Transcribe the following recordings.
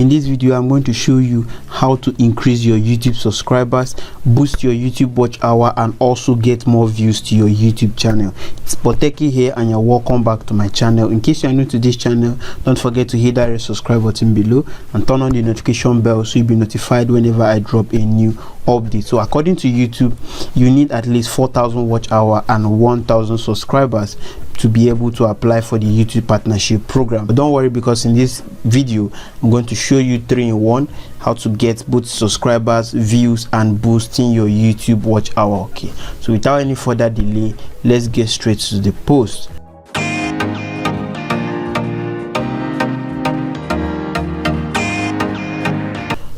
In this video, I'm going to show you how to increase your YouTube subscribers, boost your YouTube watch hour, and also get more views to your YouTube channel. It's Techie here, and you're welcome back to my channel. In case you're new to this channel, don't forget to hit that red subscribe button below and turn on the notification bell so you'll be notified whenever I drop a new update. So according to YouTube, you need at least 4,000 watch hour and 1,000 subscribers to be able to apply for the YouTube partnership program. But don't worry, because in this video I'm going to show you 3-in-1 how to get both subscribers, views, and boosting your YouTube watch hour. Okay, so without any further delay, let's get straight to the post.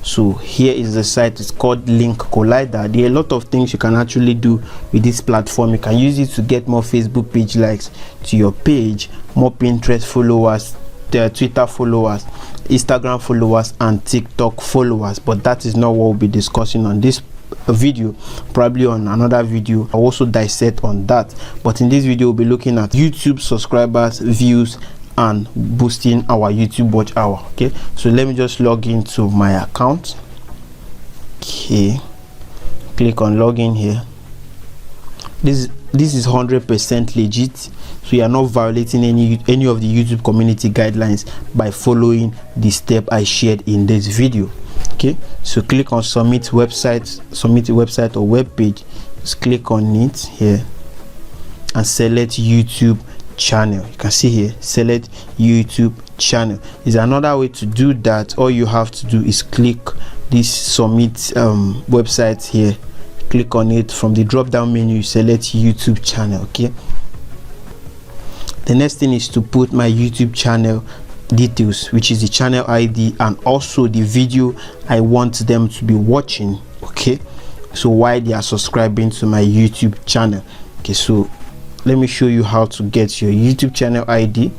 So here is the site. It's called Linkcollider. There are a lot of things you can actually do with this platform. You can use it to get more Facebook page likes to your page, more Pinterest followers, Twitter followers, Instagram followers, and TikTok followers. But that is not what we'll be discussing on this video. Probably on another video I'll also dissect on that, but in this video we'll be looking at YouTube subscribers, views, and boosting our YouTube watch hour. Okay, so let me just log into my account. Okay, click on login here. This is 100% legit, so you are not violating any of the YouTube community guidelines by following the step I shared in this video. Okay, so click on submit website or web page. Just click on it here and select YouTube channel. You can see here, select YouTube channel. Is another way to do that. All you have to do is click this submit website here, click on it. From the drop down menu, select YouTube channel. Okay, the next thing is to put my YouTube channel details, which is the channel ID and also the video I want them to be watching. Okay, so why they are subscribing to my YouTube channel. Okay, so let me show you how to get your YouTube channel ID.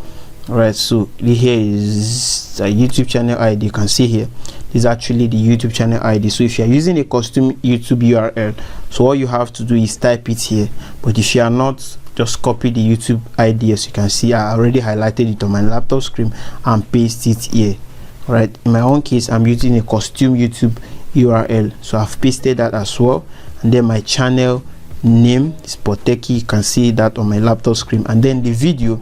All right, so here is a YouTube channel ID. You can see here, this is actually the YouTube channel ID. So if you're using a custom YouTube URL, so all you have to do is type it here. But if you are not, just copy the YouTube ID. As you can see, I already highlighted it on my laptop screen and paste it here. All right, in my own case, I'm using a custom YouTube URL, so I've pasted that as well. And then my channel name is Techie. You can see that on my laptop screen. And then the video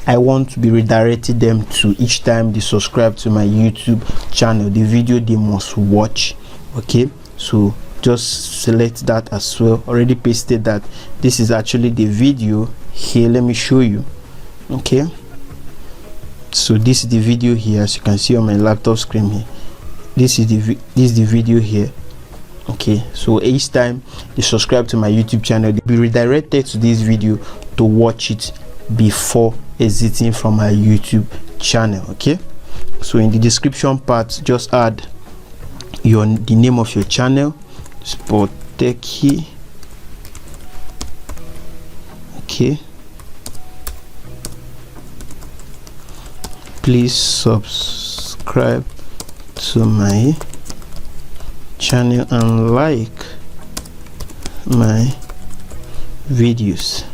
I want to be redirected them to each time they subscribe to my YouTube channel, the video they must watch. Okay, so just select that as well. Already pasted that. This is actually the video here. Let me show you. Okay, so this is the video here, as you can see on my laptop screen here. This is the video here. Okay, so each time you subscribe to my YouTube channel, they'll be redirected to this video to watch it before exiting from my YouTube channel. Okay, so in the description part, just add the name of your channel, Techie. Okay, please subscribe to my channel and like my videos.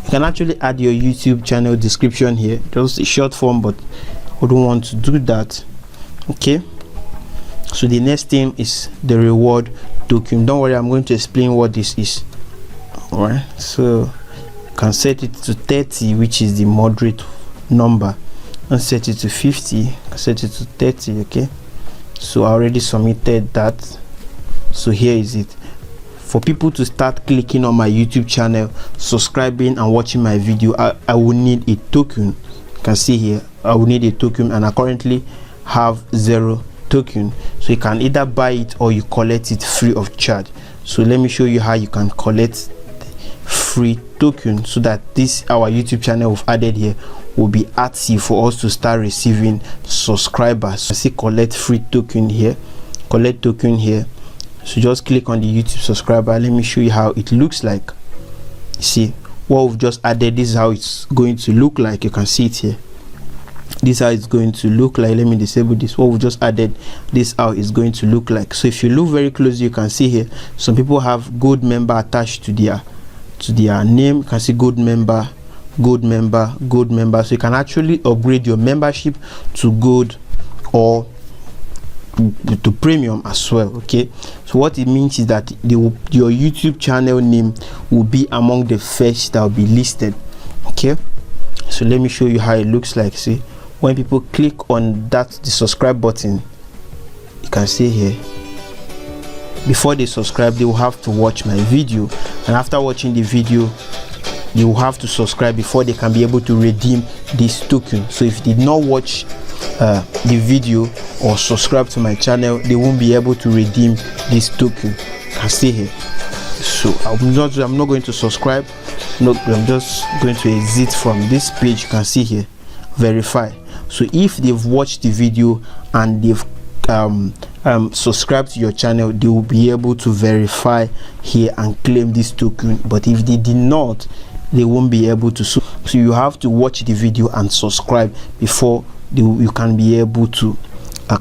You can actually add your YouTube channel description here, just a short form, but I don't want to do that. Okay, so the next thing is the reward token. Don't worry, I'm going to explain what this is. All right, so you can set it to 30, which is the moderate number, and set it to 50, set it to 30. Okay, so I already submitted that. So here is it. For people to start clicking on my YouTube channel, subscribing and watching my video, I will need a token. You can see here, I will need a token, and I currently have 0 token. So you can either buy it or you collect it free of charge. So let me show you how you can collect free token, so that our YouTube channel we've added here will be active for us to start receiving subscribers. So see collect free token here, collect token here. So just click on the YouTube subscriber. Let me show you how it looks like. See what we've just added. This is how it's going to look like. You can see it here. This is how it's going to look like. Let me disable this. What we just added, this is how it's going to look like. So if you look very closely, you can see here some people have gold member attached to their name. You can see gold member, gold member, gold member. So you can actually upgrade your membership to gold or to premium as well. Okay, so what it means is that your YouTube channel name will be among the first that will be listed. Okay, so let me show you how it looks like. See, when people click on the subscribe button, you can see here, before they subscribe, they will have to watch my video, and after watching the video, you will have to subscribe before they can be able to redeem this token. So if you did not watch the video or subscribe to my channel, they won't be able to redeem this token. You can see here. So I'm not going to subscribe. No, I'm just going to exit from this page. You can see here, verify. So if they've watched the video and they've subscribe to your channel, they will be able to verify here and claim this token. But if they did not, they won't be able to. So you have to watch the video and subscribe before you can be able to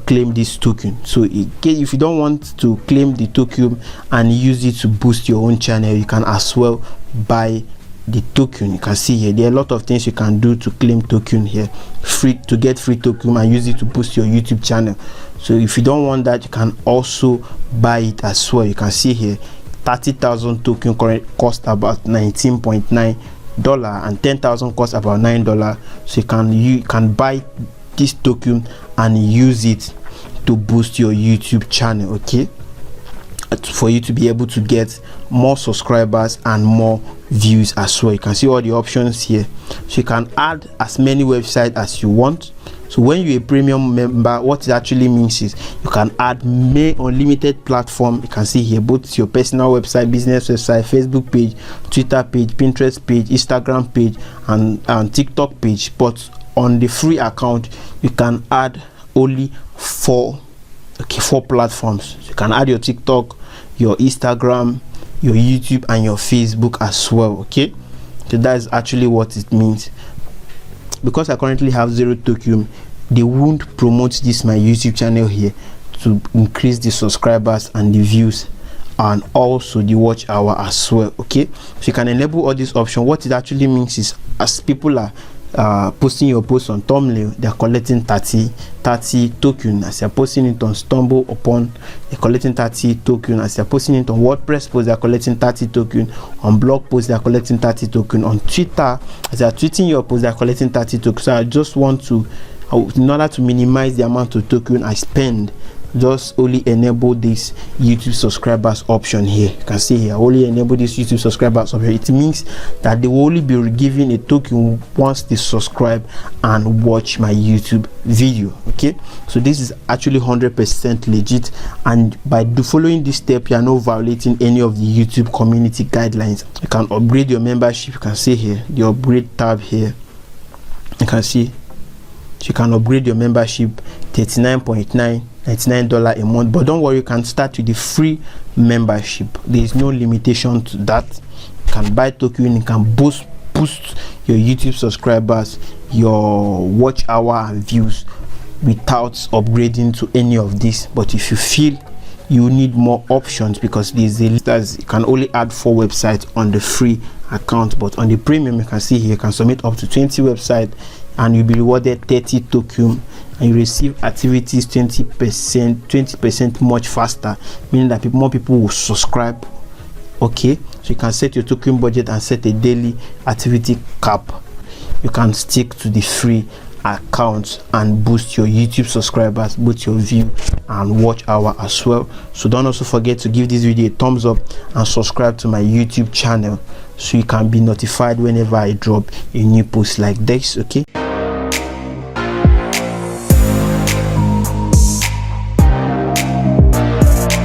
claim this token. So if you don't want to claim the token and use it to boost your own channel, you can as well buy the token. You can see here there are a lot of things you can do to claim token here, to get free token and use it to boost your YouTube channel. So if you don't want that, you can also buy it as well. You can see here 30,000 token cost about $19.9 and 10,000 cost about $9. So you can buy this token and use it to boost your YouTube channel, okay, for you to be able to get more subscribers and more views as well. You can see all the options here. So you can add as many websites as you want. So when you're a premium member, what it actually means is you can add unlimited platform. You can see here both your personal website, business website, Facebook page, Twitter page, Pinterest page, Instagram page, and TikTok page. But on the free account, you can add only four platforms. So you can add your TikTok, your Instagram, your YouTube, and your Facebook as well. Okay, so that is actually what it means. Because I currently have 0 token, they won't promote this my YouTube channel here to increase the subscribers and the views and also the watch hour as well. Okay, so you can enable all these options. What it actually means is, as people are posting your post on thumbnail, they are collecting 30 token. As you're posting it on Stumble Upon, they're collecting 30 token. As you're posting it on WordPress post, they're collecting 30 token. On blog post, they're collecting 30 token. On Twitter, as you're tweeting your post, they're collecting 30 token. So I just want to, in order to minimize the amount of token I spend, just only enable this YouTube subscribers option here. You can see here, only enable this YouTube subscribers option. It means that they will only be giving a token once they subscribe and watch my YouTube video. Okay, so this is actually 100% legit, and by following this step, you are not violating any of the YouTube community guidelines. You can upgrade your membership. You can see here the upgrade tab here. You can see you can upgrade your membership, $39.99 a month. But don't worry, you can start with the free membership. There is no limitation to that. You can buy token, you can boost your YouTube subscribers, your watch hour and views without upgrading to any of this. But if you feel you need more options, because there's a list, as you can only add 4 websites on the free account, but on the premium, you can see here you can submit up to 20 websites and you'll be rewarded 30 token, and you receive activities 20% much faster, meaning that more people will subscribe. Okay, so you can set your token budget and set a daily activity cap. You can stick to the free account and boost your YouTube subscribers, boost your view and watch hour as well. So don't also forget to give this video a thumbs up and subscribe to my YouTube channel so you can be notified whenever I drop a new post like this. Okay.